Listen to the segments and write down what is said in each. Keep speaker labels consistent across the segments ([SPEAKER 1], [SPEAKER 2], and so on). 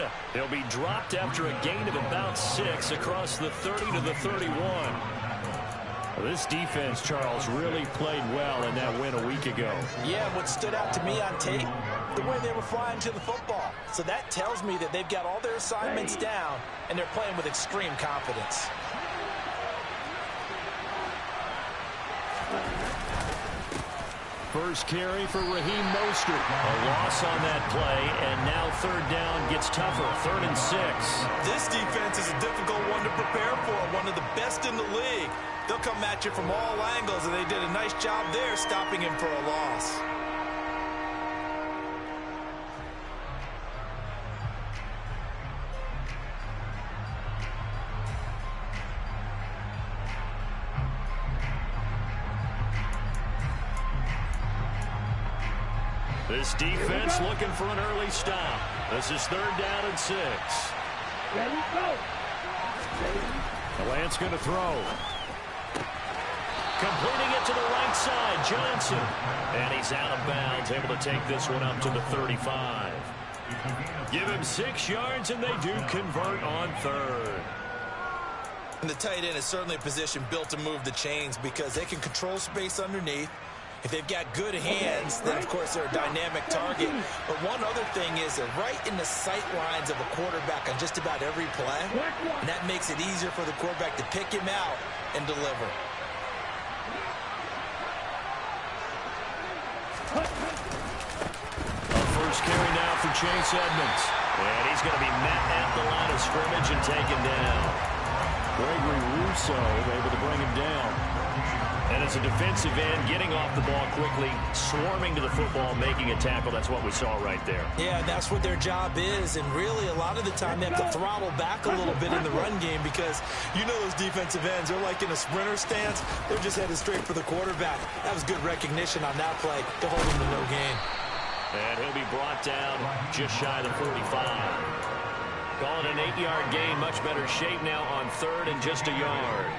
[SPEAKER 1] Minnesota. He'll be dropped after a gain of about 6 across the 30 to the 31. This defense, Charles, really played well in that win a week ago.
[SPEAKER 2] Yeah, what stood out to me on tape, the way they were flying to the football. So that tells me that they've got all their assignments down, and they're playing with extreme confidence.
[SPEAKER 1] First carry for Raheem Mostert. A loss on that play, and now third down gets tougher. 3rd and 6.
[SPEAKER 2] This defense is a difficult one to prepare for, one of the best in the league. They'll come at you from all angles, and they did a nice job there stopping him for a loss.
[SPEAKER 1] This defense looking for an early stop. This is 3rd down and 6.
[SPEAKER 3] Ready, go.
[SPEAKER 1] The Lance going to throw. Completing it to the right side, Johnson. And he's out of bounds, able to take this one up to the 35. Give him 6 yards, and they do convert on 3rd.
[SPEAKER 2] And the tight end is certainly a position built to move the chains because they can control space underneath. If they've got good hands, then, of course, they're a dynamic target. But one other thing is they're right in the sight lines of a quarterback on just about every play. And that makes it easier for the quarterback to pick him out and deliver.
[SPEAKER 1] A first carry now for Chase Edmonds. And he's going to be met at the line of scrimmage and taken down. Gregory Rousseau able to bring him down. And as a defensive end, getting off the ball quickly, swarming to the football, making a tackle. That's what we saw right there.
[SPEAKER 2] Yeah, that's what their job is. And really, a lot of the time, they have to throttle back a little bit in the run game because you know those defensive ends, they're like in a sprinter stance. They're just headed straight for the quarterback. That was good recognition on that play to hold him to no gain.
[SPEAKER 1] And he'll be brought down just shy of the 45. Calling an 8-yard gain, much better shape now on 3rd and just a yard.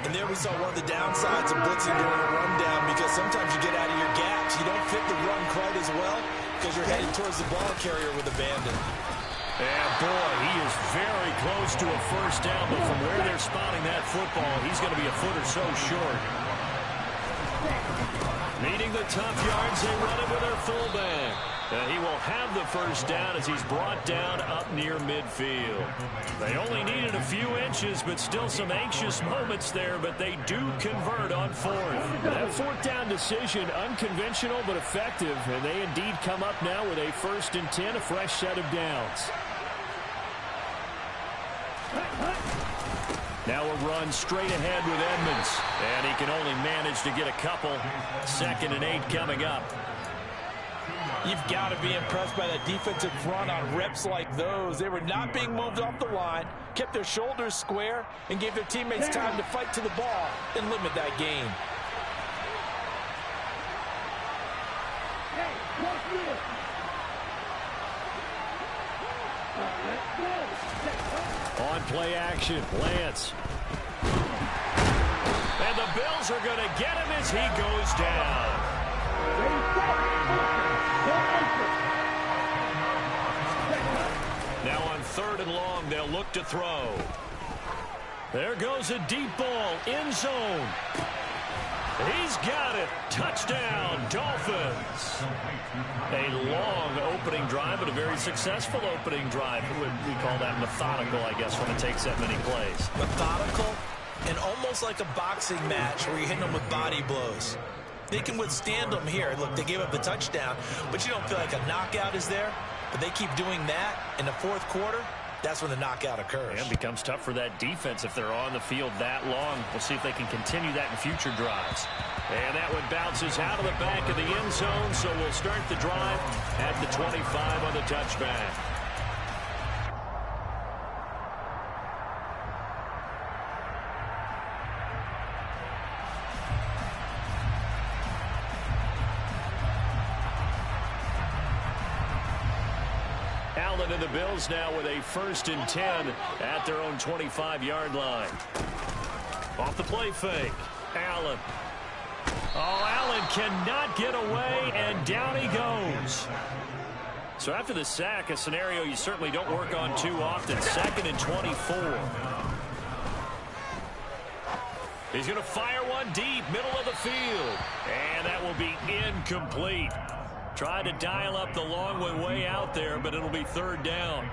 [SPEAKER 2] And there we saw one of the downsides of blitzing during a rundown because sometimes you get out of your gaps. You don't fit the run quite as well because you're headed towards the ball carrier with abandon.
[SPEAKER 1] And boy, he is very close to a first down, but from where they're spotting that football, he's going to be a foot or so short. Needing the tough yards, they run it with their fullback. And he will have the first down as he's brought down up near midfield. They only needed a few inches, but still some anxious moments there, but they do convert on 4th. That 4th down decision, unconventional but effective, and they indeed come up now with a 1st and 10, a fresh set of downs. Now a run straight ahead with Edmonds, and he can only manage to get a couple. 2nd and 8 coming up.
[SPEAKER 2] You've got to be impressed by that defensive front on reps like those. They were not being moved off the line, kept their shoulders square, and gave their teammates time to fight to the ball and limit that gain.
[SPEAKER 1] On play action, Lance. And the Bills are going to get him as he goes down. Now on 3rd and long, they'll look to throw. There goes a deep ball, end zone. He's got it. Touchdown, Dolphins. A long opening drive, but a very successful opening drive. We call that methodical, I guess, when it takes that many plays.
[SPEAKER 2] Methodical and almost like a boxing match where you're hitting them with body blows. They can withstand them here. Look, they gave up the touchdown, but you don't feel like a knockout is there. But they keep doing that in the 4th quarter. That's when the knockout occurs.
[SPEAKER 1] And it becomes tough for that defense if they're on the field that long. We'll see if they can continue that in future drives. And that one bounces out of the back of the end zone, so we'll start the drive at the 25 on the touchback. Allen and the Bills now with a 1st and 10 at their own 25-yard line. Off the play fake. Allen. Oh, Allen cannot get away, and down he goes. So after the sack, a scenario you certainly don't work on too often. 2nd and 24. He's going to fire one deep, middle of the field. And that will be incomplete. Tried to dial up the long way out there, but it'll be 3rd down.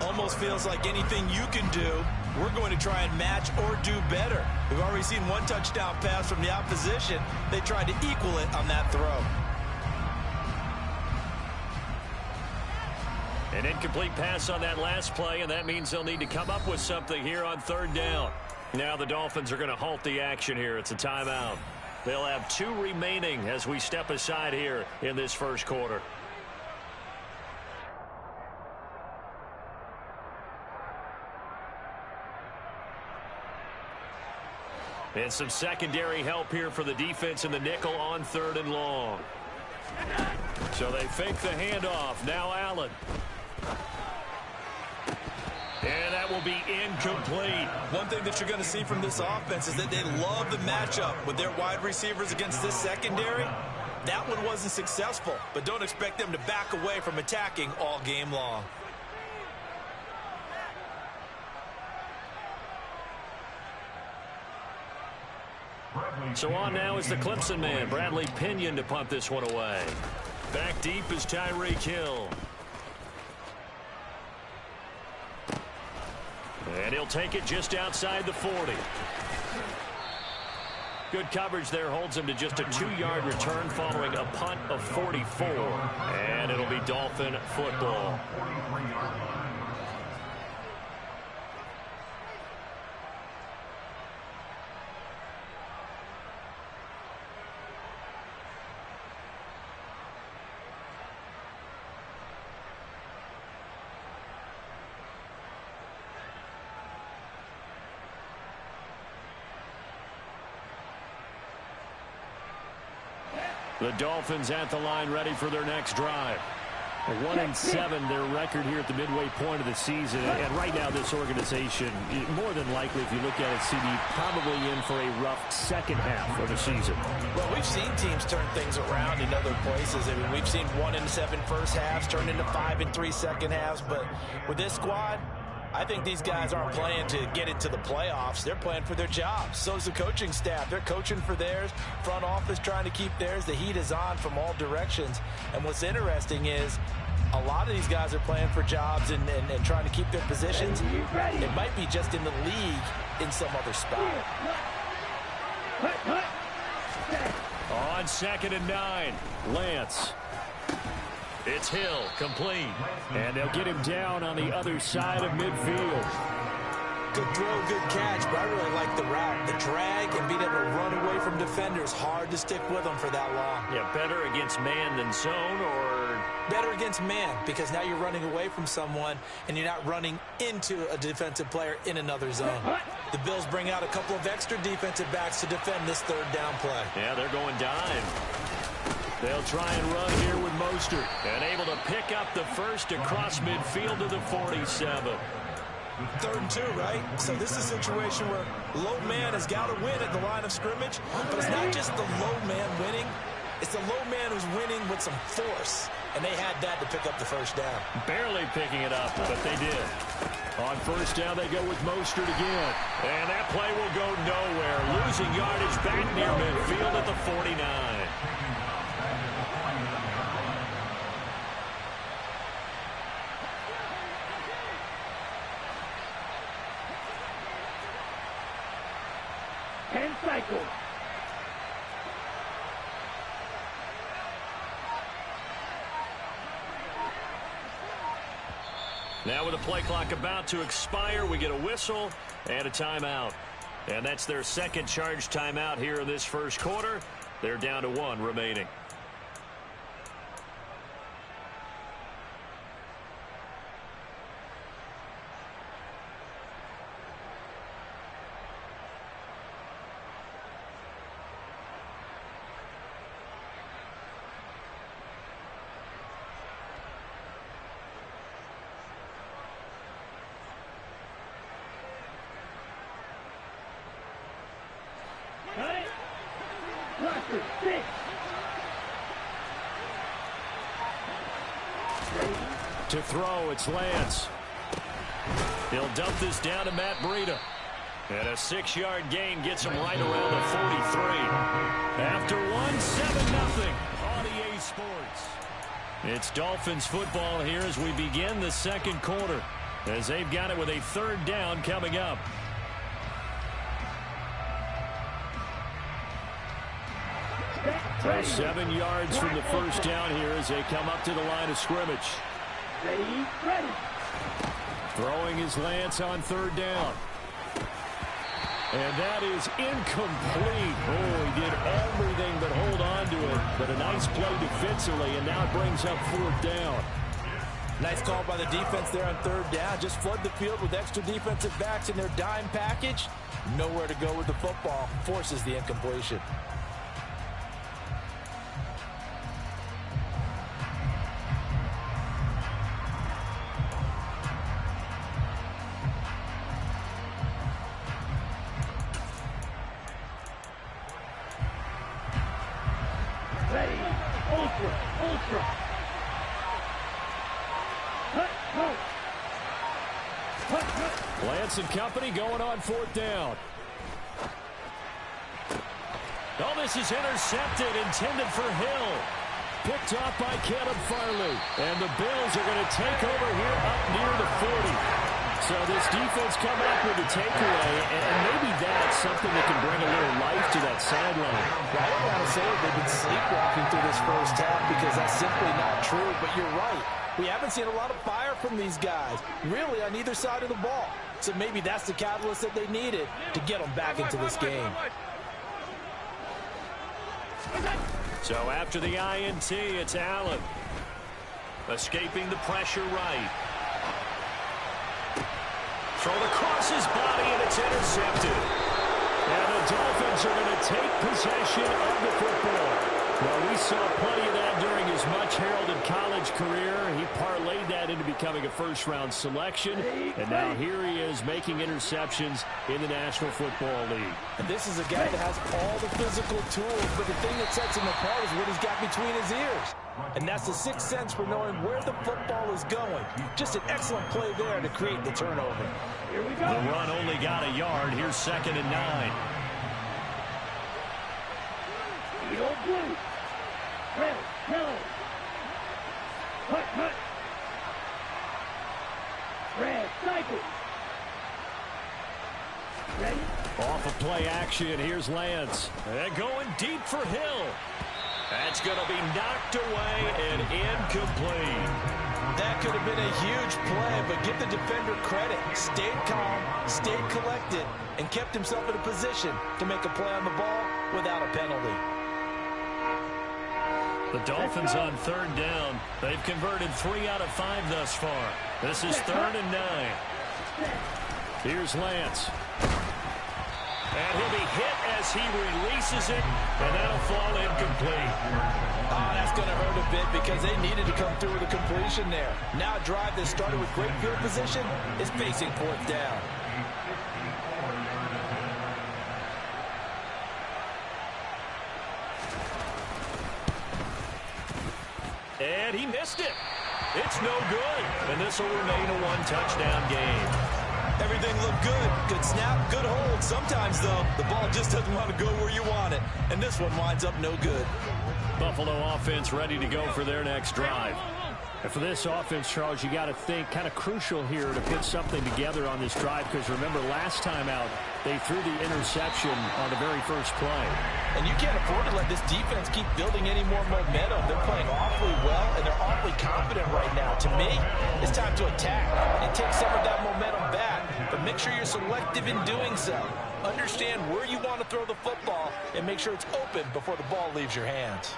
[SPEAKER 2] Almost feels like anything you can do, we're going to try and match or do better. We've already seen one touchdown pass from the opposition. They tried to equal it on that throw.
[SPEAKER 1] An incomplete pass on that last play, and that means they'll need to come up with something here on 3rd down. Now the Dolphins are going to halt the action here. It's a timeout. They'll have 2 remaining as we step aside here in this first quarter. And some secondary help here for the defense in the nickel on 3rd and long. So they fake the handoff. Now Allen. And that will be incomplete.
[SPEAKER 2] One thing that you're going to see from this offense is that they love the matchup with their wide receivers against this secondary. That one wasn't successful, but don't expect them to back away from attacking all game long.
[SPEAKER 1] So on now is the Clemson man, Bradley Pinion, to punt this one away. Back deep is Tyreek Hill. And he'll take it just outside the 40. Good coverage there, holds him to just a 2-yard return following a punt of 44. And it'll be Dolphin football. The Dolphins at the line, ready for their next drive. 1-7, their record here at the midway point of the season. And right now, this organization, more than likely, if you look at it, CD, probably in for a rough second half of the season.
[SPEAKER 2] Well, we've seen teams turn things around in other places. I mean, we've seen 1-7 first halves turn into 5-3 second halves. But with this squad, I think these guys aren't playing to get into the playoffs. They're playing for their jobs. So is the coaching staff. They're coaching for theirs. Front office trying to keep theirs. The heat is on from all directions. And what's interesting is a lot of these guys are playing for jobs and trying to keep their positions. It might be just in the league in some other spot.
[SPEAKER 1] On 2nd and 9, Lance. It's Hill, complete. And they'll get him down on the other side of midfield.
[SPEAKER 2] Good throw, good catch, but I really like the route. The drag and being able to run away from defenders. Hard to stick with them for that long.
[SPEAKER 1] Yeah, better against man than zone, or?
[SPEAKER 2] Better against man, because now you're running away from someone and you're not running into a defensive player in another zone. The Bills bring out a couple of extra defensive backs to defend this 3rd down play.
[SPEAKER 1] Yeah, they're going dime. They'll try and run here with Mostert. And able to pick up the first across midfield to the 47.
[SPEAKER 2] 3rd and 2, right? So this is a situation where low man has got to win at the line of scrimmage. But it's not just the low man winning. It's the low man who's winning with some force. And they had that to pick up the first down.
[SPEAKER 1] Barely picking it up, but they did. On 1st down, they go with Mostert again. And that play will go nowhere. Losing yardage back near midfield at the 49.
[SPEAKER 3] Cycle.
[SPEAKER 1] Now with the play clock about to expire, we get a whistle and a timeout. And that's their 2nd charge timeout here in this first quarter. They're down to 1 remaining.
[SPEAKER 3] Roster 6. Ready?
[SPEAKER 1] throw. It's Lance. He'll dump this down to Matt Breida. And a 6-yard gain gets him right around the 43. After 7-0 on EA Sports. It's Dolphins football here as we begin the second quarter, as they've got it with a 3rd down coming up. So 7 yards from the first down here as they come up to the line of scrimmage.
[SPEAKER 3] Ready.
[SPEAKER 1] Throwing his Lance on 3rd down. And that is incomplete. Oh, he did everything but hold on to it. But a nice play defensively, and now it brings up 4th down.
[SPEAKER 2] Nice call by the defense there on 3rd down. Just flood the field with extra defensive backs in their dime package. Nowhere to go with the football. Forces the incompletion.
[SPEAKER 3] Ultra.
[SPEAKER 1] Lance and company going on 4th down. Oh, this is intercepted, intended for Hill. Picked off by Caleb Farley. And the Bills are going to take over here up near the 40. So this defense come up with a takeaway, and maybe that's something that can bring a little life to that sideline.
[SPEAKER 2] I don't want to say they've been sleepwalking through this first half because that's simply not true, but you're right. We haven't seen a lot of fire from these guys, really on either side of the ball. So maybe that's the catalyst that they needed to get them back into this game.
[SPEAKER 1] So after the INT, it's Allen. Escaping the pressure right. Thrown across his body, and it's intercepted. And the Dolphins are going to take possession of the football. Well, we saw plenty of that during his much-heralded college career. He parlayed that into becoming a first-round selection. And now here he is making interceptions in the National Football League.
[SPEAKER 2] And this is a guy that has all the physical tools, but the thing that sets him apart is what he's got between his ears. And that's the sixth sense for knowing where the football is going. Just an excellent play there to create the turnover.
[SPEAKER 3] Here we go.
[SPEAKER 1] The run only got a yard. Here's 2nd and 9.
[SPEAKER 3] Field blue. Hill. Cut. Red, cycle. Ready?
[SPEAKER 1] Off of play action, here's Lance. And going deep for Hill. That's going to be knocked away and incomplete.
[SPEAKER 2] That could have been a huge play, but give the defender credit. Stayed calm, stayed collected, and kept himself in a position to make a play on the ball without a penalty.
[SPEAKER 1] The Dolphins on 3rd down. They've converted 3 out of 5 thus far. This is 3rd and 9. Here's Lance. And he'll be hit as he releases it, and that'll fall incomplete.
[SPEAKER 2] Oh, that's going to hurt a bit because they needed to come through with a completion there. Now a drive that started with great field position is facing 4th down.
[SPEAKER 1] And he missed it. It's no good. And this will remain a 1-touchdown game.
[SPEAKER 2] Everything looked good. Good snap, good hold. Sometimes, though, the ball just doesn't want to go where you want it. And this one winds up no good.
[SPEAKER 1] Buffalo offense ready to go for their next drive. And for this offense, Charles, you got to think kind of crucial here to put something together on this drive because remember last time out they threw the interception on the very first play.
[SPEAKER 2] And you can't afford to let this defense keep building any more momentum. They're playing awfully well and they're awfully confident right now. To me, it's time to attack and take some of that momentum back. But make sure you're selective in doing so. Understand where you want to throw the football and make sure it's open before the ball leaves your hands.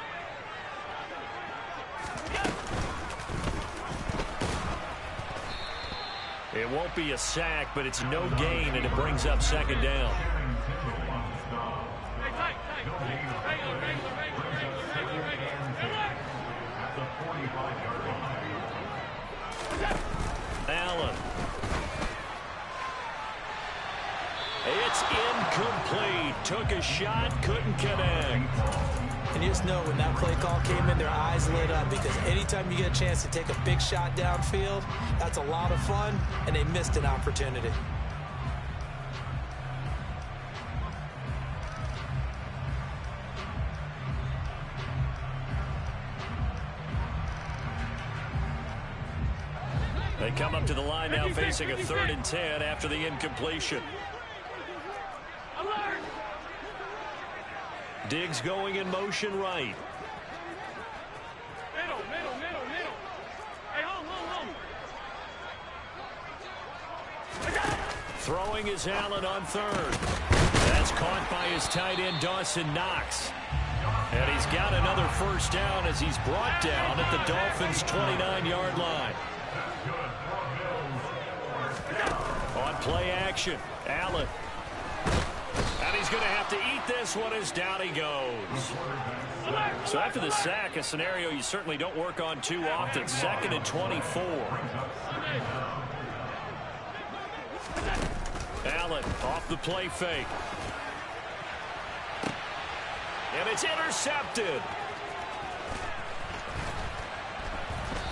[SPEAKER 1] It won't be a sack, but it's no gain, and it brings up 2nd down. Allen. It's incomplete. Took a shot, couldn't connect.
[SPEAKER 2] And you just know when that play call came in, their eyes lit up, because anytime you get a chance to take a big shot downfield, that's a lot of fun, and they missed an opportunity.
[SPEAKER 1] They come up to the line now facing a 3rd and 10 after the incompletion. Diggs going in motion right.
[SPEAKER 3] Middle. Hey, hold.
[SPEAKER 1] Throwing is Allen on 3rd. That's caught by his tight end, Dawson Knox. And he's got another first down as he's brought down at the Dolphins' 29-yard line. On play action, Allen. And he's going to have to eat this one as down he goes. So after the sack, a scenario you certainly don't work on too often. 2nd and 24. Allen off the play fake. And it's intercepted.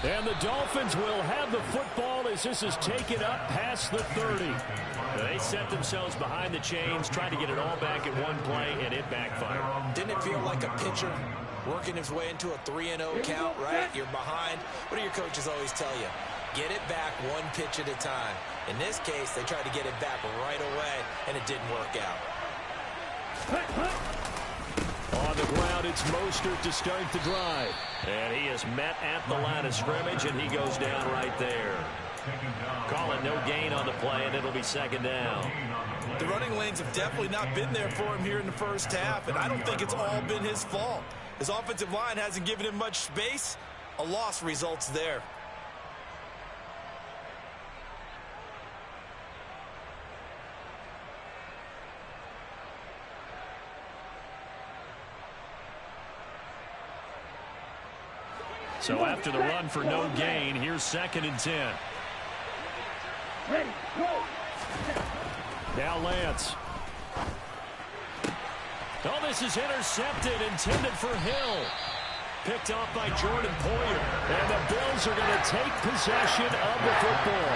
[SPEAKER 1] And the Dolphins will have the football as this is taken up past the 30. They set themselves behind the chains, trying to get it all back in one play, and it backfired.
[SPEAKER 2] Didn't it feel like a pitcher working his way into a 3-0 count, right? You're behind. What do your coaches always tell you? Get it back one pitch at a time. In this case, they tried to get it back right away, and it didn't work out.
[SPEAKER 1] On the ground, it's Mostert to start the drive. And he is met at the line of scrimmage, and he goes down right there. Calling no gain on the play, and it'll be 2nd down.
[SPEAKER 2] The running lanes have definitely not been there for him here in the first half, and I don't think it's all been his fault. His offensive line hasn't given him much space. A loss results there.
[SPEAKER 1] So after the run for no gain, here's 2nd and 10.
[SPEAKER 3] Ready, go.
[SPEAKER 1] Now Lance. Oh, this is intercepted, intended for Hill. Picked off by Jordan Poyer. And the Bills are going to take possession of the football.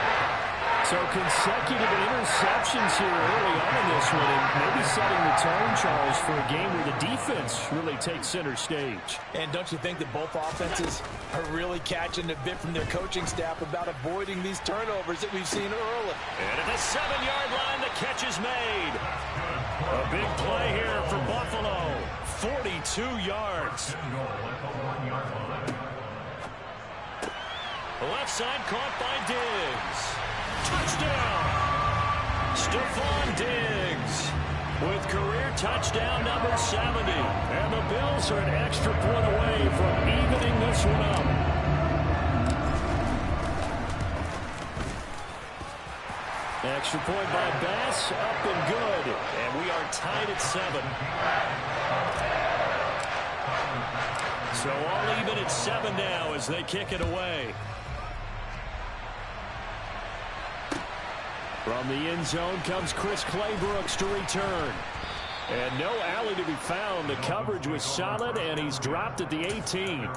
[SPEAKER 1] So consecutive interceptions here early on in this one, and maybe setting the tone, Charles, for a game where the defense really takes center stage.
[SPEAKER 2] And don't you think that both offenses are really catching a bit from their coaching staff about avoiding these turnovers that we've seen early?
[SPEAKER 1] And at the 7-yard line, the catch is made. A big play here for Buffalo. 42 yards. Left side caught by Diggs. Touchdown! Stephon Diggs with career touchdown number 70. And the Bills are an extra point away from evening this one up. Extra point by Bass, up and good. And we are tied at 7. So all even at 7 now as they kick it away. From the end zone comes Chris Claybrooks to return. And no alley to be found. The coverage was solid, and he's dropped at the 18.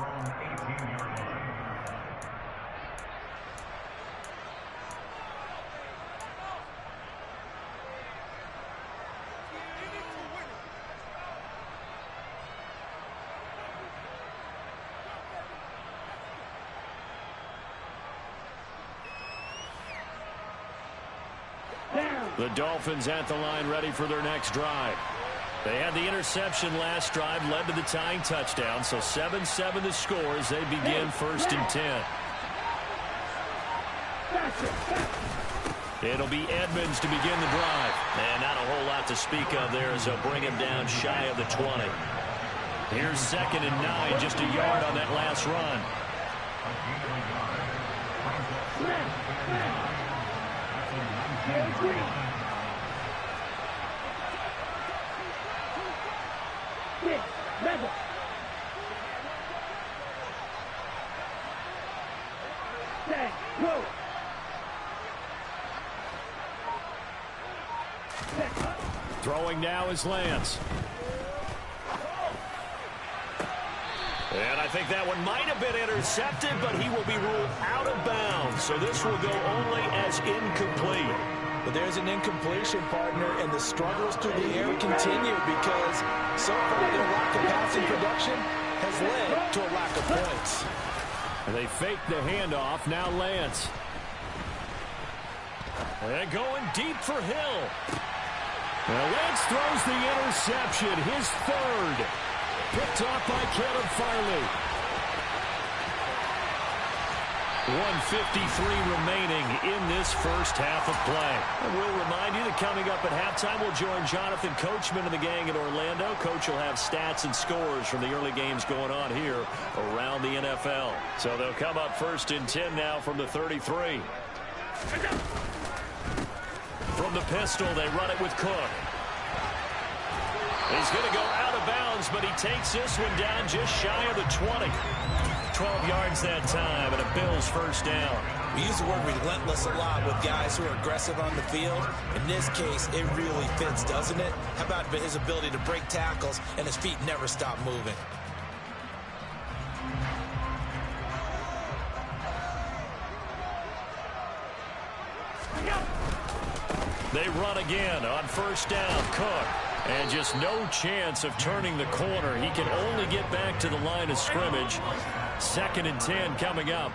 [SPEAKER 1] The Dolphins at the line ready for their next drive. They had the interception last drive, led to the tying touchdown. So 7-7 the score as they begin 1st and 10. It'll be Edmonds to begin the drive. And not a whole lot to speak of there as they'll bring him down shy of the 20. Here's 2nd and 9, just a yard on that last run. Throwing now is Lance. And I think that one might have been intercepted, but he will be ruled out of bounds. So this will go only as incomplete.
[SPEAKER 2] But there's an incompletion, partner, and the struggles through the air continue because so far their lack of passing production has led to a lack of points.
[SPEAKER 1] And they fake the handoff. Now Lance. And going deep for Hill. Now Lance throws the interception, his third. Picked off by Caleb Farley. 1:53 remaining in this first half of play. And we'll remind you that coming up at halftime, we'll join Jonathan Coachman and the gang in Orlando. Coach will have stats and scores from the early games going on here around the NFL. So they'll come up 1st and 10 now from the 33. From the pistol, they run it with Cook. He's going to go out of bounds, but he takes this one down just shy of the 20. 12 yards that time, and a Bills first down.
[SPEAKER 2] We use the word relentless a lot with guys who are aggressive on the field. In this case, it really fits, doesn't it? How about his ability to break tackles and his feet never stop moving?
[SPEAKER 1] They run again on first down. Cook. And just no chance of turning the corner. He can only get back to the line of scrimmage. 2nd and 10 coming up.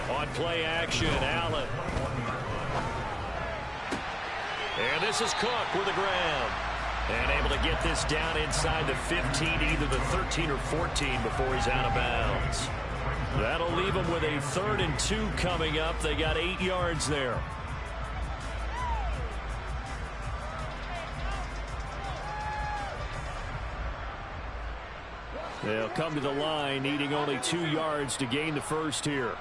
[SPEAKER 1] On play action, Allen. And this is Cook with the ground. And able to get this down inside the 15, either the 13 or 14 before he's out of bounds. That'll leave him with a 3rd and 2 coming up. They got 8 yards there. They'll come to the line, needing only 2 yards to gain the first here.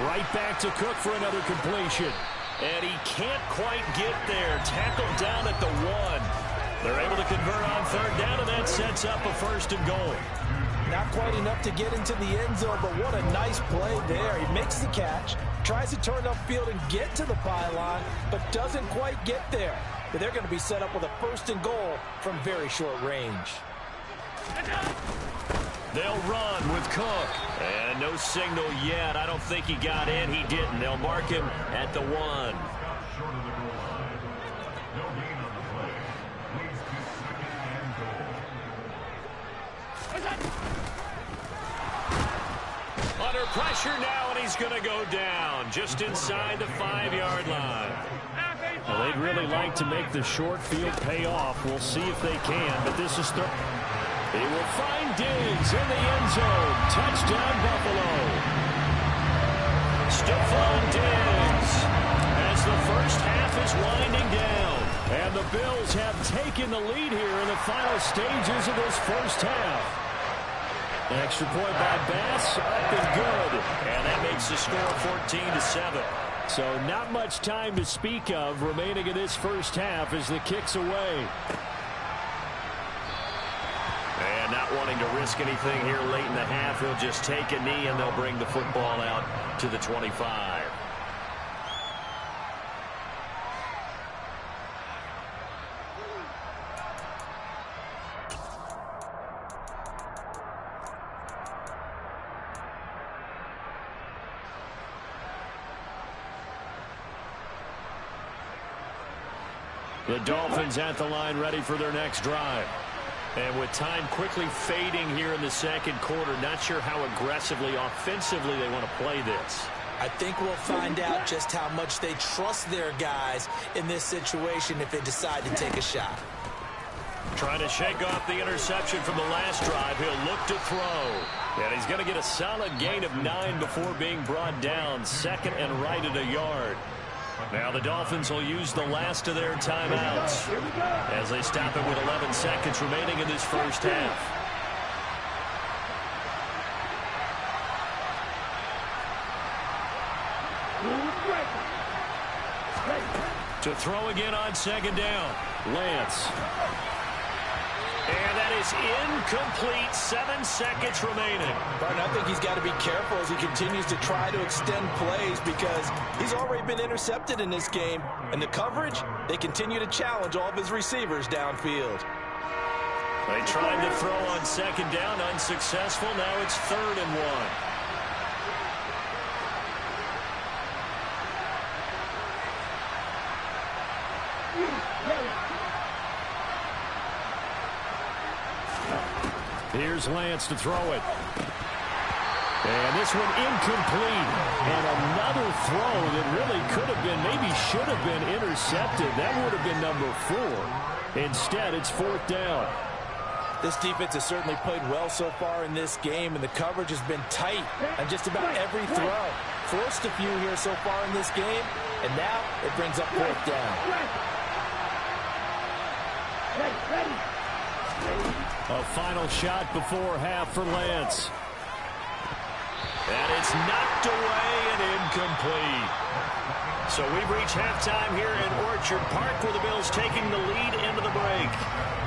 [SPEAKER 1] Right back to Cook for another completion. And he can't quite get there. Tackled down at the 1. They're able to convert on 3rd down, and that sets up a 1st and goal.
[SPEAKER 2] Not quite enough to get into the end zone, but what a nice play there. He makes the catch, tries to turn upfield and get to the pylon, but doesn't quite get there. But they're going to be set up with a 1st and goal from very short range.
[SPEAKER 1] They'll run with Cook. And no signal yet. I don't think he got in. He didn't. They'll mark him at the 1. Under pressure now, and he's going to go down just inside the 5-yard line. Well, they'd really like to make the short field pay off. We'll see if they can, but this is third. He will find Diggs in the end zone. Touchdown, Buffalo. Stephon Diggs as the first half is winding down. And the Bills have taken the lead here in the final stages of this first half. An extra point by Bass, up and good. And that makes the score 14-7. So not much time to speak of remaining in this first half as the kick's away. And not wanting to risk anything here late in the half, he'll just take a knee and they'll bring the football out to the 25. The Dolphins at the line, ready for their next drive. And with time quickly fading here in the second quarter, not sure how aggressively, offensively they want to play this.
[SPEAKER 2] I think we'll find out just how much they trust their guys in this situation if they decide to take a shot.
[SPEAKER 1] Trying to shake off the interception from the last drive. He'll look to throw. And he's going to get a solid gain of 9 before being brought down. 2nd and right at a yard. Now the Dolphins will use the last of their timeouts as they stop it with 11 seconds remaining in this first half. To throw again on 2nd down. Lance. And that is incomplete. 7 seconds remaining.
[SPEAKER 2] But I think he's got to be careful as he continues to try to extend plays because he's already been intercepted in this game. And the coverage, they continue to challenge all of his receivers downfield.
[SPEAKER 1] They tried to throw on second down, unsuccessful. Now it's 3rd and 1. Here's Lance to throw it. And this one incomplete. And another throw that really could have been, maybe should have been intercepted. That would have been number 4. Instead, it's 4th down.
[SPEAKER 2] This defense has certainly played well so far in this game, and the coverage has been tight on just about every throw. Forced a few here so far in this game, and now it brings up 4th down.
[SPEAKER 1] A final shot before half for Lance. And it's knocked away and incomplete. So we've reached halftime here in Orchard Park where the Bills taking the lead into the break.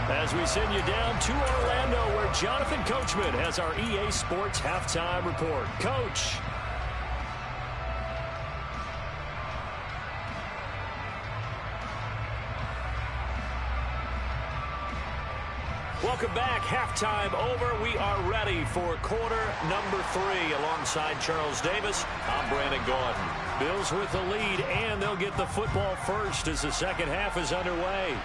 [SPEAKER 1] As we send you down to Orlando where Jonathan Coachman has our EA Sports halftime report. Coach. Welcome back. Halftime over. We are ready for quarter number 3 alongside Charles Davis. I'm Brandon Gordon. Bills with the lead, and they'll get the football first as the second half is underway.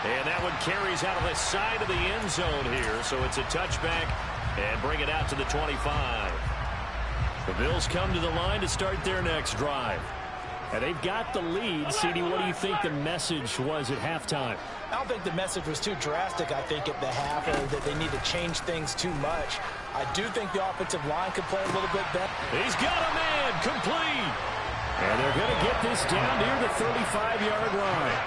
[SPEAKER 1] And that one carries out of the side of the end zone here, so it's a touchback and bring it out to the 25. The Bills come to the line to start their next drive. And they've got the lead. CD, what do you think the message was at halftime?
[SPEAKER 2] I don't think the message was too drastic, I think, at the half, or that they need to change things too much. I do think the offensive line could play a little bit better.
[SPEAKER 1] He's got a man, complete. And they're going to get this down near the 35-yard line.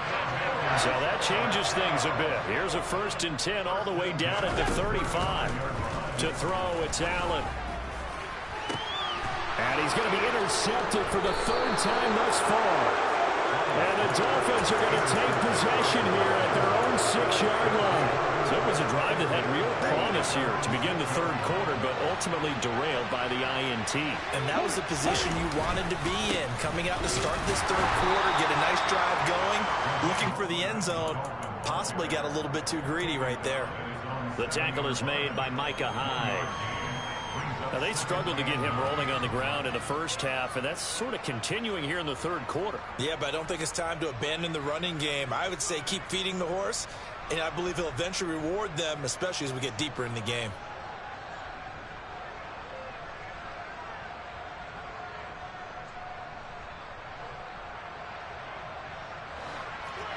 [SPEAKER 1] So that changes things a bit. Here's a 1st and 10 all the way down at the 35. To throw, it's Allen. And he's going to be intercepted for the 3rd time thus far. And the Dolphins are going to take possession here at their own 6-yard line. So it was a drive that had real promise here to begin the 3rd quarter, but ultimately derailed by the INT.
[SPEAKER 2] And that was the position you wanted to be in. Coming out to start this 3rd quarter, get a nice drive going, looking for the end zone. Possibly got a little bit too greedy right there.
[SPEAKER 1] The tackle is made by Micah Hyde. Now, they struggled to get him rolling on the ground in the first half, and that's sort of continuing here in the 3rd quarter.
[SPEAKER 2] Yeah, but I don't think it's time to abandon the running game. I would say keep feeding the horse, and I believe he'll eventually reward them, especially as we get deeper in the game.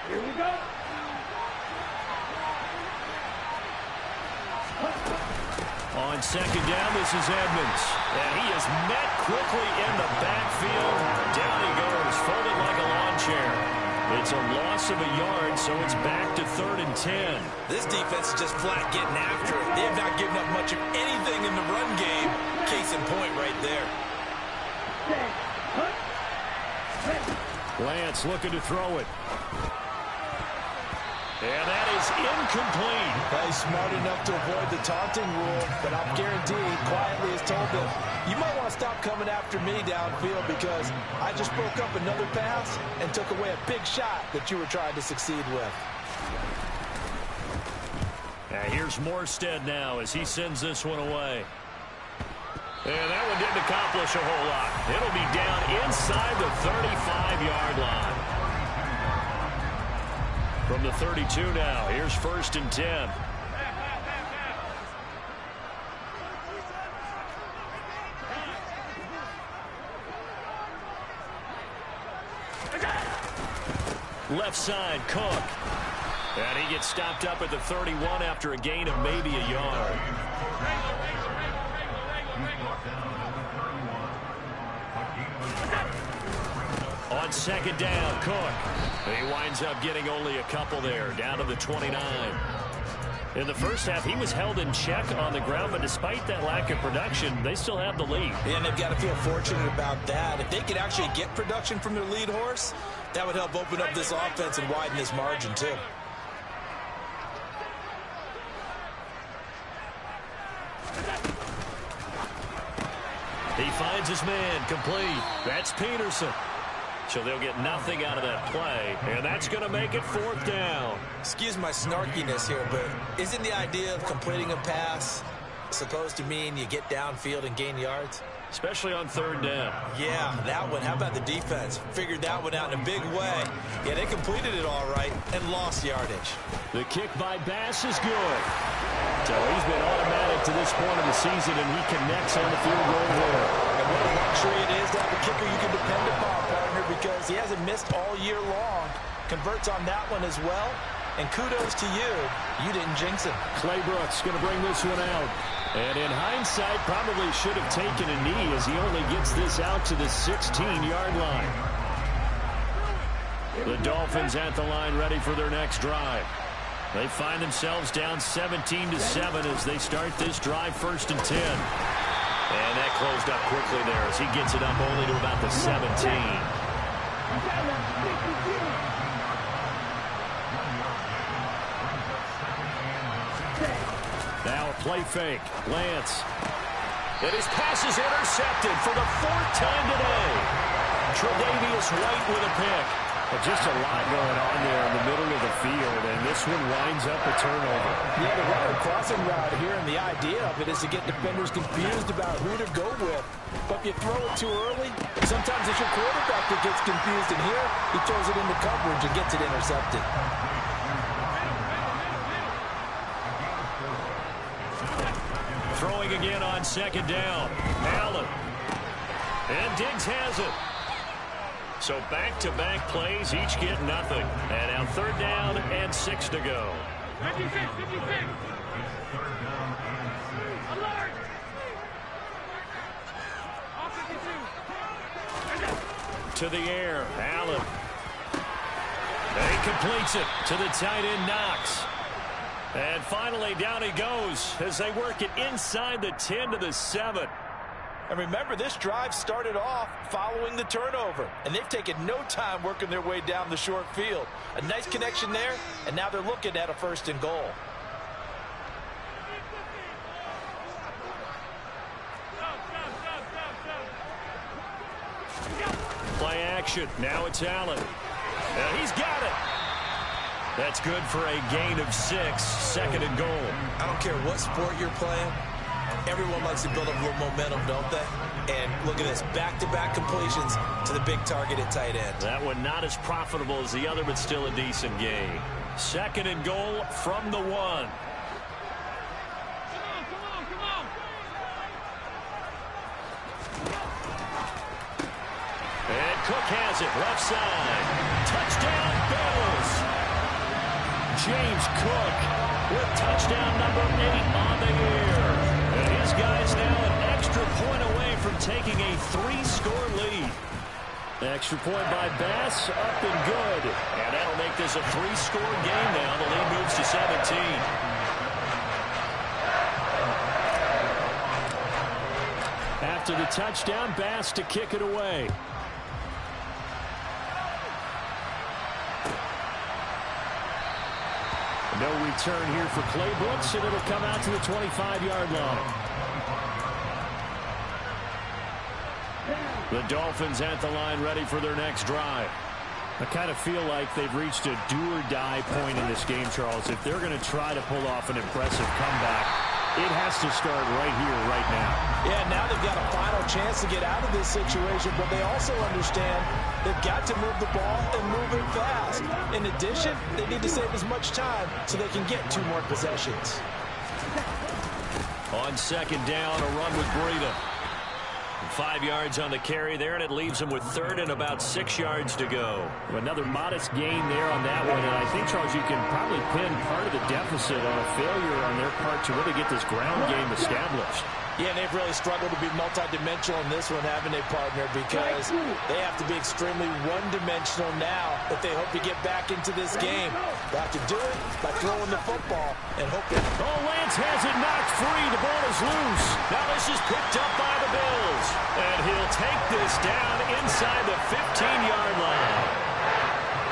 [SPEAKER 3] Here we go.
[SPEAKER 1] On second down, this is Edmonds. And he is met quickly in the backfield. Down he goes, folded like a lawn chair. It's a loss of a yard, so it's back to 3rd and 10.
[SPEAKER 2] This defense is just flat getting after it. They have not given up much of anything in the run game. Case in point right there.
[SPEAKER 1] Lance looking to throw it. And that is incomplete.
[SPEAKER 2] He's smart enough to avoid the taunting rule, but I'm guaranteed, quietly has told them, you might want to stop coming after me downfield because I just broke up another pass and took away a big shot that you were trying to succeed with.
[SPEAKER 1] Here's Morstead now as he sends this one away. And that one didn't accomplish a whole lot. It'll be down inside the 35-yard line. From the 32 now, here's 1st and 10. Left side, Cook. And he gets stopped up at the 31 after a gain of maybe a yard. On second down, Cook. He winds up getting only a couple there, down to the 29. In the first half, he was held in check on the ground, but despite that lack of production, they still have the lead.
[SPEAKER 2] And they've got to feel fortunate about that. If they could actually get production from their lead horse, that would help open up this offense and widen this margin, too.
[SPEAKER 1] He finds his man, complete. That's Peterson. So they'll get nothing out of that play, and that's going to make it 4th down.
[SPEAKER 2] Excuse my snarkiness here, but isn't the idea of completing a pass supposed to mean you get downfield and gain yards?
[SPEAKER 1] Especially on 3rd down.
[SPEAKER 2] Yeah, that one. How about the defense? Figured that one out in a big way. Yeah, they completed it all right and lost yardage.
[SPEAKER 1] The kick by Bass is good. So he's been automatic to this point of the season, and he connects on the field goal there.
[SPEAKER 2] And what a luxury it is to have a kicker you can depend upon, partner, because he hasn't missed all year long. Converts on that one as well. And kudos to you. You didn't jinx him.
[SPEAKER 1] Clay Brooks going to bring this one out. And in hindsight, probably should have taken a knee as he only gets this out to the 16-yard line. The Dolphins at the line ready for their next drive. They find themselves down 17-7 as they start this drive 1st and 10. And that closed up quickly there as he gets it up only to about the 17. Now a play fake. Lance. And his pass is intercepted for the 4th time today. Tre'Davious White with a pick. Just a lot going on there in the middle of the field, and this one winds up a turnover.
[SPEAKER 4] Yeah, the runner crossing route here, and the idea of it is to get defenders confused about who to go with. But if you throw it too early, sometimes it's your quarterback that gets confused, and here he throws it into coverage and gets it intercepted.
[SPEAKER 1] Throwing again on 2nd down. Allen. And Diggs has it. So back-to-back plays, each get nothing. And now 3rd down and 6 to go.
[SPEAKER 3] 56, 56. Alert. All 52.
[SPEAKER 1] To the air, Allen. And he completes it to the tight end, Knox. And finally, down he goes as they work it inside the 10 to the 7.
[SPEAKER 2] And remember, this drive started off following the turnover. And they've taken no time working their way down the short field. A nice connection there, and now they're looking at a 1st and goal.
[SPEAKER 1] Play action. Now it's Allen. And he's got it. That's good for a gain of 6. 2nd and goal.
[SPEAKER 2] I don't care what sport you're playing. Everyone likes to build up a little momentum, don't they? And look at this, back-to-back completions to the big target at tight end.
[SPEAKER 1] That one not as profitable as the other, but still a decent gain. 2nd and goal from the 1.
[SPEAKER 3] Come on, come on.
[SPEAKER 1] And Cook has it, left side. Touchdown, Bills. James Cook with touchdown number 8 on the year. And his guys now an extra point away from taking a 3-score lead. Extra point by Bass, up and good. And that'll make this a 3-score game now. The lead moves to 17. After the touchdown, Bass to kick it away. No return here for Clay Brooks, and it'll come out to the 25-yard line. The Dolphins at the line ready for their next drive. I kind of feel like they've reached a do-or-die point in this game, Charles. If they're going to try to pull off an impressive comeback, it has to start right here, right now.
[SPEAKER 4] Yeah, now they've got a final chance to get out of this situation, but they also understand they've got to move the ball and move it fast. In addition, they need to save as much time so they can get 2 more possessions.
[SPEAKER 1] On 2nd down, a run with Breida. 5 yards on the carry there, and it leaves them with 3rd and about 6 yards to go.
[SPEAKER 5] Another modest gain there on that one, and I think, Charles, you can probably pin part of the deficit on a failure on their part to really get this ground game established.
[SPEAKER 4] Yeah, and they've really struggled to be multidimensional in this one, haven't they, partner? Because they have to be extremely one-dimensional now if they hope to get back into this game. They have to do it by throwing the football and hoping.
[SPEAKER 1] Oh, Lance has it knocked free. The ball is loose. Now this is picked up by the Bills. And he'll take this down inside the 15-yard line.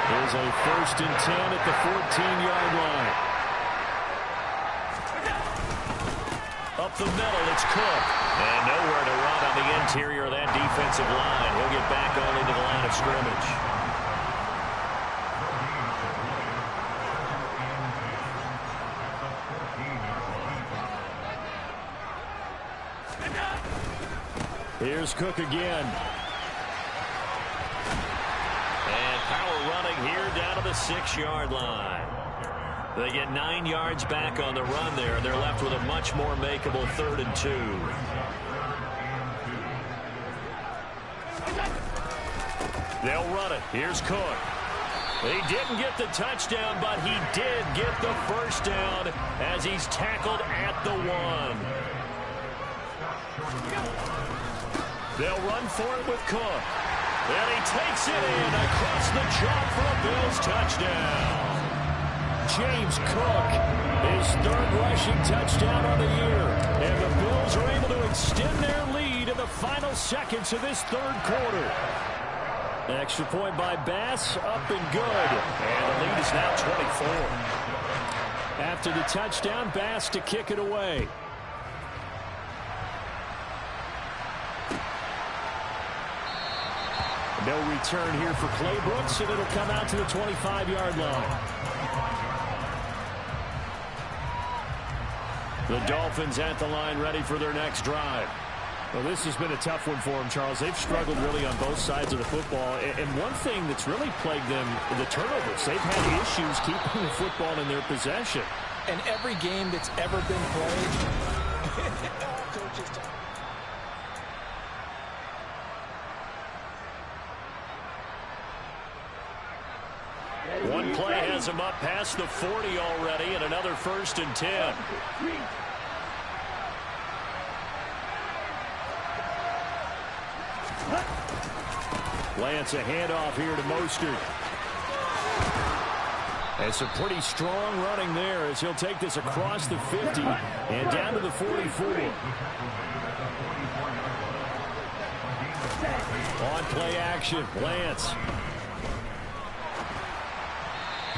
[SPEAKER 1] There's a 1st and 10 at the 14-yard line. Up the middle, it's Cook. And nowhere to run on the interior of that defensive line. He'll get back on into the line of scrimmage.
[SPEAKER 5] Here's Cook again.
[SPEAKER 1] And power running here down to the 6-yard line. They get 9 yards back on the run there, and they're left with a much more makeable 3rd and 2. They'll run it. Here's Cook. He didn't get the touchdown, but he did get the first down as he's tackled at the 1. They'll run for it with Cook. And he takes it in across the chalk for a Bills touchdown. James Cook, his 3rd rushing touchdown on the year. And the Bills are able to extend their lead in the final seconds of this 3rd quarter. Extra point by Bass, up and good. And the lead is now 24. After the touchdown, Bass to kick it away. No return here for Clay Brooks, and it'll come out to the 25-yard line. The Dolphins at the line, ready for their next drive. Well, this has been a tough one for them, Charles. They've struggled really on both sides of the football. And one thing that's really plagued them, the turnovers. They've had issues keeping the football in their possession.
[SPEAKER 4] And every game that's ever been played, coaches talk.
[SPEAKER 1] One play has him up past the 40 already, and another 1st and 10. Lance, a handoff here to Mostert. And some pretty strong running there as he'll take this across the 50 and down to the 44. On play action, Lance.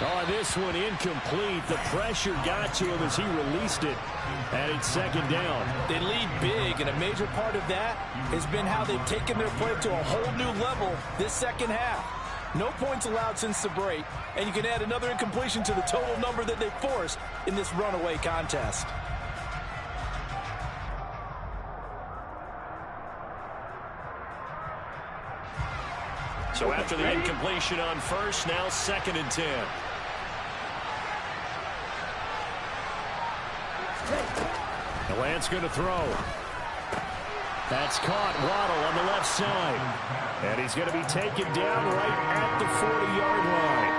[SPEAKER 1] Oh, this one incomplete. The pressure got to him as he released it. And it's 2nd down.
[SPEAKER 4] They lead big, and a major part of that has been how they've taken their play to a whole new level this 2nd half. No points allowed since the break, and you can add another incompletion to the total number that they forced in this runaway contest.
[SPEAKER 1] So after the incompletion on 1st, now 2nd and 10.
[SPEAKER 5] The Lance going to throw. That's caught. Waddle on the left side. And he's going to be taken down right at the 40-yard line.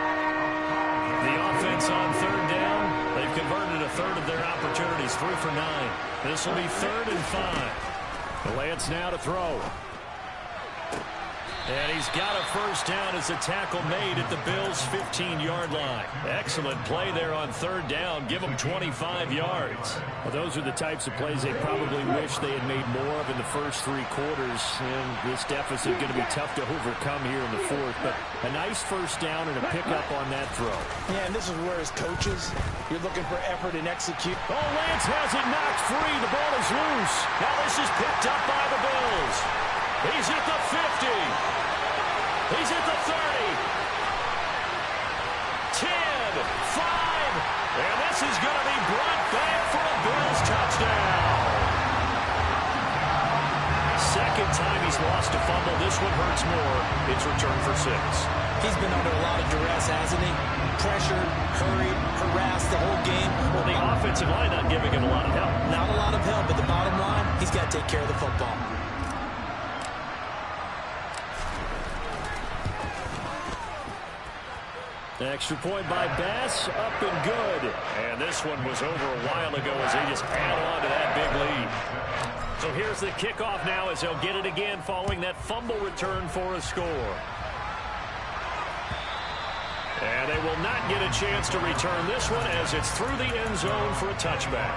[SPEAKER 5] The offense on 3rd down. They've converted a 1/3 of their opportunities, 3 for 9. This will be 3rd and 5. The Lance now to throw. And he's got a first down as the tackle made at the Bills' 15-yard line. Excellent play there on 3rd down. Give them 25 yards. Well, those are the types of plays they probably wish they had made more of in the first 3 quarters. And this deficit going to be tough to overcome here in the 4th. But a nice first down and a pickup on that throw.
[SPEAKER 4] Yeah, and this is where as coaches, you're looking for effort and execute.
[SPEAKER 1] Oh, Lance has it knocked free. The ball is loose. Now this is picked up by the Bills. He's at the 50. He's at the 30. 10, 5. And this is going to be brought back for a Bills touchdown. 2nd time he's lost a fumble. This one hurts more. It's returned for 6.
[SPEAKER 4] He's been under a lot of duress, hasn't he? Pressured, hurried, harassed the whole game.
[SPEAKER 1] Well, the offensive line not giving him a lot of help.
[SPEAKER 4] Not a lot of help, but the bottom line, he's got to take care of the football.
[SPEAKER 5] Extra point by Bass, up and good.
[SPEAKER 1] And this one was over a while ago as they just add on to that big lead. So here's the kickoff now as they'll get it again following that fumble return for a score. And they will not get a chance to return this one as it's through the end zone for a touchback.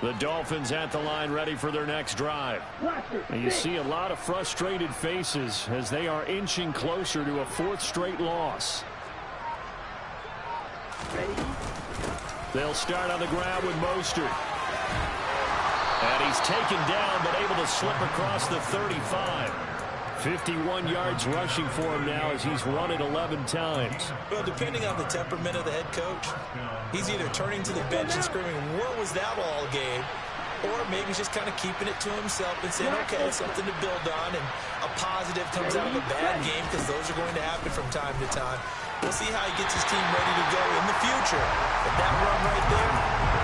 [SPEAKER 1] The Dolphins at the line ready for their next drive. And you see a lot of frustrated faces as they are inching closer to a 4th straight loss. They'll start on the ground with Mostert. And he's taken down but able to slip across the 35. 51 yards rushing for him now as he's run it 11 times.
[SPEAKER 2] Well, depending on the temperament of the head coach, he's either turning to the bench and screaming, "What was that all game?" Or maybe he's just kind of keeping it to himself and saying, okay, something to build on, and a positive comes out of a bad game, because those are going to happen from time to time. We'll see how he gets his team ready to go in the future. But that run right there,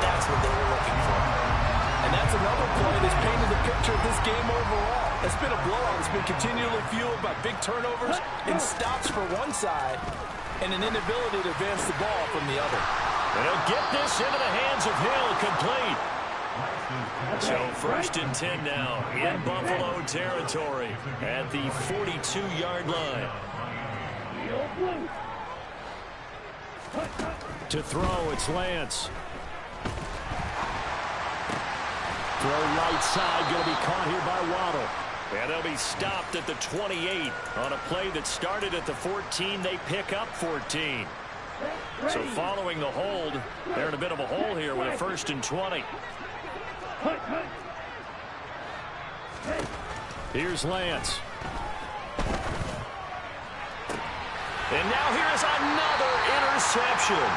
[SPEAKER 2] that's what they were looking for.
[SPEAKER 4] And that's another play that's painted the picture of this game overall. It's been a blowout. It's been continually fueled by big turnovers and stops for one side and an inability to advance the ball from the other.
[SPEAKER 1] They'll get this into the hands of Hill, complete. So 1st and 10 now in Buffalo territory at the 42-yard line. To throw, it's Lance. Throw right side, going to be caught here by Waddle. And they'll be stopped at the 28 on a play that started at the 14. They pick up 14. So following the hold, they're in a bit of a hole here with a 1st and 20. Here's Lance. And now here's another interception.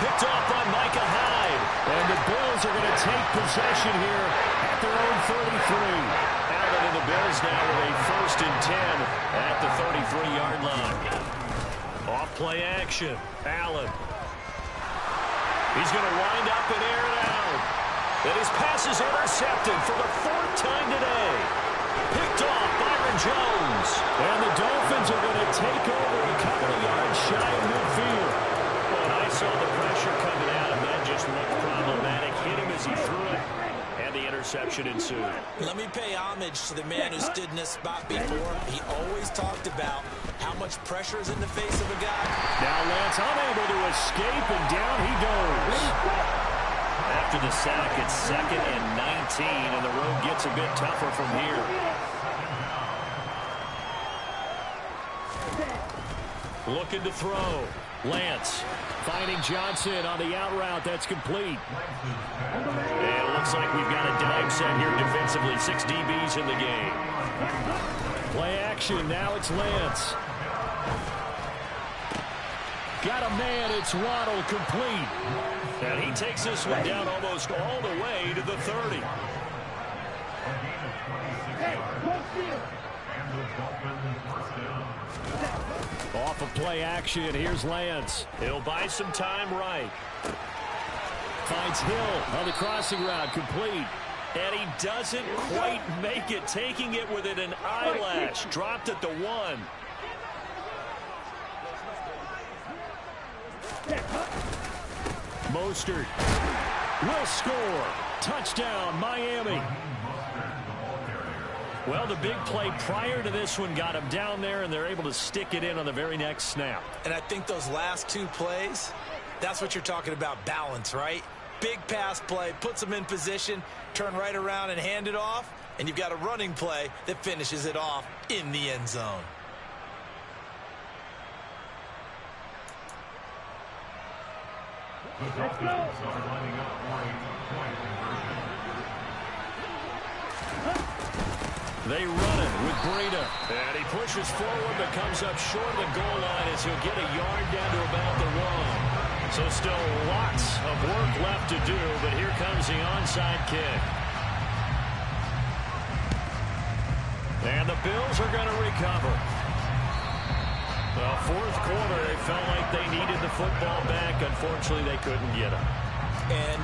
[SPEAKER 1] Picked off by Micah Hyde. And the Bills are going to take possession here at their own 33. Allen and the Bills now with a 1st and 10 at the 33-yard line. Off play action. Allen. He's going to wind up and air it out. And his pass is intercepted for the 4th time today. Picked off Byron Jones. And the Dolphins are going to take over a couple of yards shy of midfield. Well, and I saw the pressure coming at him. That just looked problematic. Hit him as he threw it. And the interception ensued.
[SPEAKER 2] Let me pay homage to the man who stood in this spot before. He always talked about how much pressure is in the face of a guy.
[SPEAKER 1] Now Lance unable to escape, and down he goes. After the sack, it's 2nd and 19, and the road gets a bit tougher from here. Looking to throw. Lance finding Johnson on the out route. That's complete. And it looks like we've got a dime set here defensively. 6 DBs in the game. Play action. Now it's Lance. Got a man. It's Waddle, complete. And he takes this one down almost all the way to the 30. Off of play action, here's Lance. He'll buy some time right. Finds Hill on the crossing route, complete. And he doesn't quite make it, taking it within an eyelash. Dropped at the 1. Mostert will score. Touchdown, Miami. Well, the big play prior to this one got him down there, and they're able to stick it in on the very next snap.
[SPEAKER 2] And I think those last 2 plays, that's what you're talking about, balance, right? Big pass play, puts them in position, turn right around and hand it off, and you've got a running play that finishes it off in the end zone.
[SPEAKER 1] They run it with Breida. And he pushes forward but comes up short of the goal line as he'll get a yard down to about the 1. So still lots of work left to do, but here comes the onside kick. And the Bills are going to recover. Well, 4th quarter, they felt like they needed the football back. Unfortunately, they couldn't get it.
[SPEAKER 2] And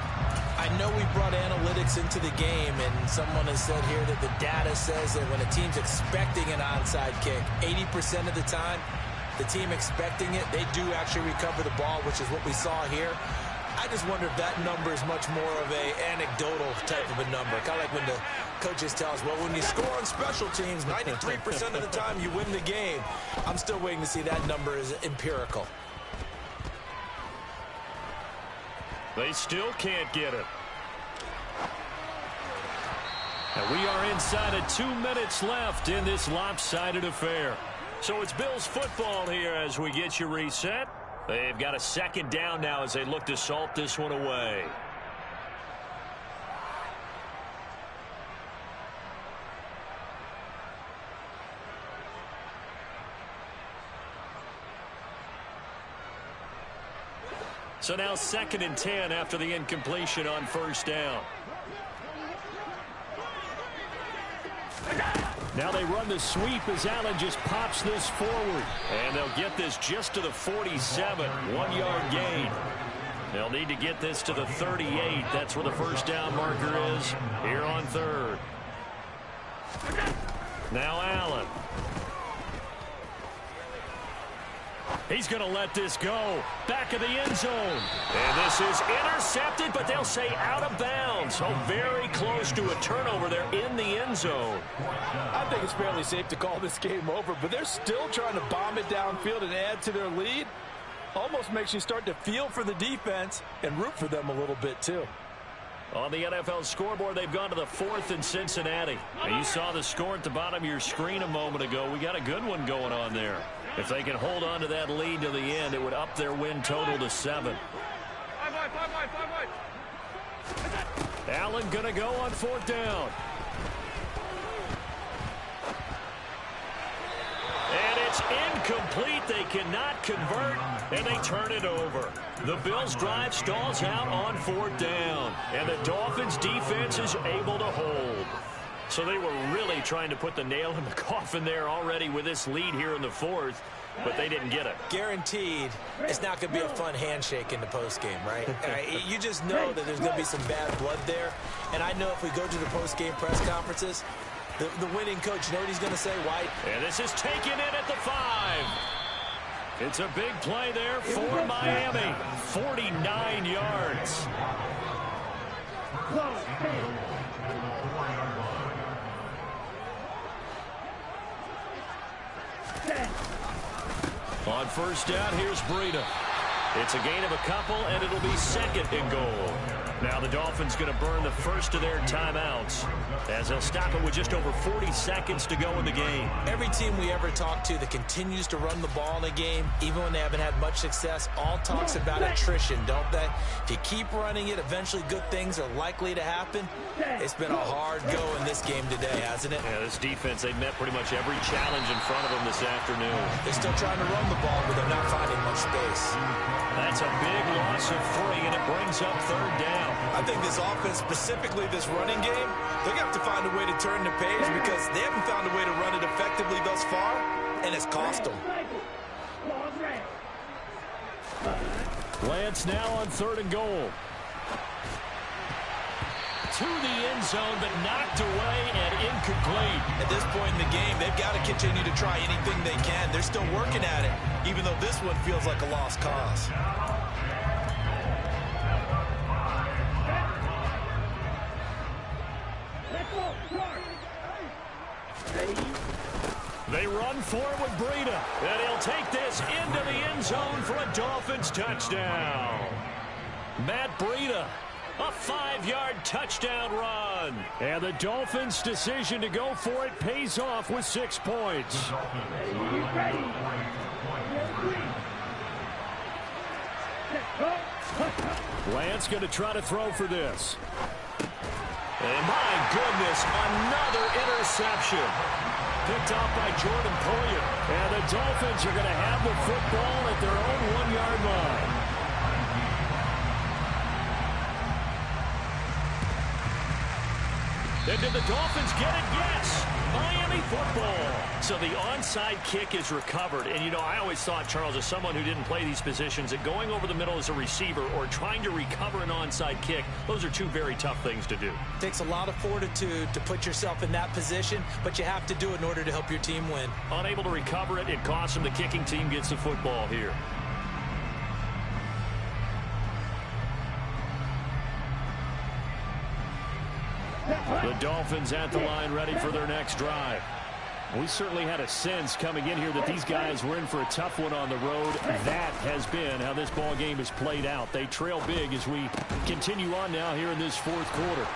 [SPEAKER 2] I know we brought analytics into the game, and someone has said here that the data says that when a team's expecting an onside kick, 80% of the time, the team expecting it, they do actually recover the ball, which is what we saw here. I just wonder if that number is much more of a anecdotal type of a number. Kind of like when the coaches tell us, well, when you score on special teams, 93% of the time you win the game. I'm still waiting to see that number is empirical.
[SPEAKER 1] They still can't get it. And we are inside of 2 minutes left in this lopsided affair. So it's Bills football here as we get you reset. They've got a second down now as they look to salt this one away. So now 2nd and 10 after the incompletion on first down. Now they run the sweep as Allen just pops this forward. And they'll get this just to the 47. 1-yard gain. They'll need to get this to the 38. That's where the first down marker is here on 3rd. Now Allen. He's going to let this go. Back of the end zone. And this is intercepted, but they'll say out of bounds. So very close to a turnover there in the end zone.
[SPEAKER 4] I think it's fairly safe to call this game over, but they're still trying to bomb it downfield and add to their lead. Almost makes you start to feel for the defense and root for them a little bit too.
[SPEAKER 1] On the NFL scoreboard, they've gone to the 4th in Cincinnati. And you saw the score at the bottom of your screen a moment ago. We got a good one going on there. If they can hold on to that lead to the end, it would up their win total to 7. Allen going to go on 4th down. And it's incomplete. They cannot convert, and they turn it over. The Bills' drive stalls out on 4th down, and the Dolphins' defense is able to hold. So they were really trying to put the nail in the coffin there already with this lead here in the 4th, but they didn't get it.
[SPEAKER 2] Guaranteed it's not going to be a fun handshake in the postgame, right? You just know that there's going to be some bad blood there. And I know if we go to the postgame press conferences, the winning coach, you know what he's going to say, White?
[SPEAKER 1] And this is taken in at the 5. It's a big play there for Miami. 49 yards. On first down, here's Breida. It's a gain of a couple, and it'll be 2nd and goal. Now the Dolphins going to burn the first of their timeouts as they'll stop it with just over 40 seconds to go in the game.
[SPEAKER 2] Every team we ever talk to that continues to run the ball in a game, even when they haven't had much success, all talks about attrition, don't they? If you keep running it, eventually good things are likely to happen. It's been a hard go in this game today, hasn't it?
[SPEAKER 1] Yeah, this defense, they've met pretty much every challenge in front of them this afternoon.
[SPEAKER 2] They're still trying to run the ball, but they're not finding much space.
[SPEAKER 1] That's a big loss of 3, and it brings up 3rd down.
[SPEAKER 2] I think this offense, specifically this running game, they're going to have to find a way to turn the page because they haven't found a way to run it effectively thus far, and it's cost them.
[SPEAKER 1] Lance now on 3rd and goal. To the end zone, but knocked away and incomplete.
[SPEAKER 2] At this point in the game, they've got to continue to try anything they can. They're still working at it, even though this one feels like a lost cause.
[SPEAKER 1] They run for it with Breida, and he'll take this into the end zone for a Dolphins touchdown. Matt Breida, a 5-yard touchdown run. And the Dolphins' decision to go for it pays off with 6 points. Lance going to try to throw for this. And my goodness, another interception. Picked off by Jordan Poyer. And the Dolphins are going to have the football at their own 1-yard line. And did the Dolphins get it? Yes. Miami football. So the onside kick is recovered. And, you know, I always thought, Charles, as someone who didn't play these positions, that going over the middle as a receiver or trying to recover an onside kick, those are 2 very tough things to do.
[SPEAKER 2] It takes a lot of fortitude to put yourself in that position, but you have to do it in order to help your team win.
[SPEAKER 1] Unable to recover it, it costs them. The kicking team gets the football here. The Dolphins at the line, ready for their next drive. We certainly had a sense coming in here that these guys were in for a tough one on the road. That has been how this ball game has played out. They trail big as we continue on now here in this 4th quarter.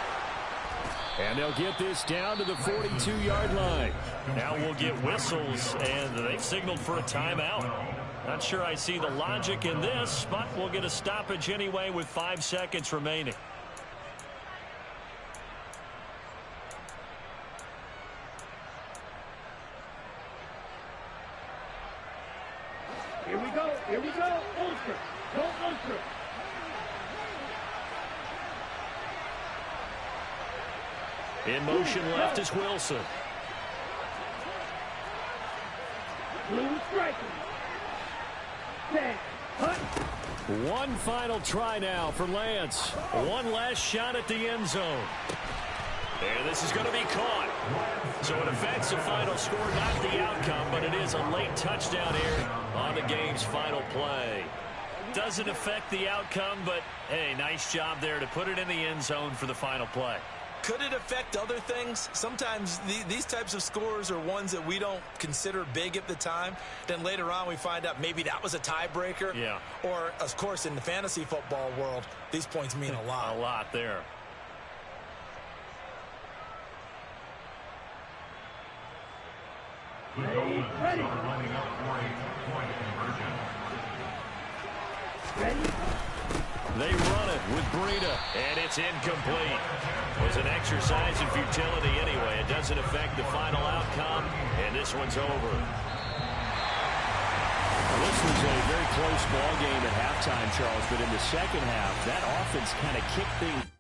[SPEAKER 5] And they'll get this down to the 42-yard line.
[SPEAKER 1] Now we'll get whistles, and they've signaled for a timeout. Not sure I see the logic in this, but we'll get a stoppage anyway with 5 seconds remaining.
[SPEAKER 3] Here we go. Here we go. Ulster. Go Ulster.
[SPEAKER 1] In motion left is Wilson.
[SPEAKER 3] Blue striking. Set. Hut.
[SPEAKER 1] One final try now for Lance. One last shot at the end zone. And this is going to be caught. So it affects the final score, not the outcome, but it is a late touchdown here on the game's final play. Doesn't affect the outcome, but, hey, nice job there to put it in the end zone for the final play.
[SPEAKER 2] Could it affect other things? Sometimes these types of scores are ones that we don't consider big at the time. Then later on we find out maybe that was a tiebreaker.
[SPEAKER 1] Yeah.
[SPEAKER 2] Or, of course, in the fantasy football world, these points mean a lot.
[SPEAKER 1] A lot there.
[SPEAKER 3] Ready. Ready.
[SPEAKER 1] They run it with Breida, and it's incomplete. It was an exercise in futility anyway. It doesn't affect the final outcome, and this one's over.
[SPEAKER 5] This was a very close ball game at halftime, Charles, but in the second half, that offense kind of kicked things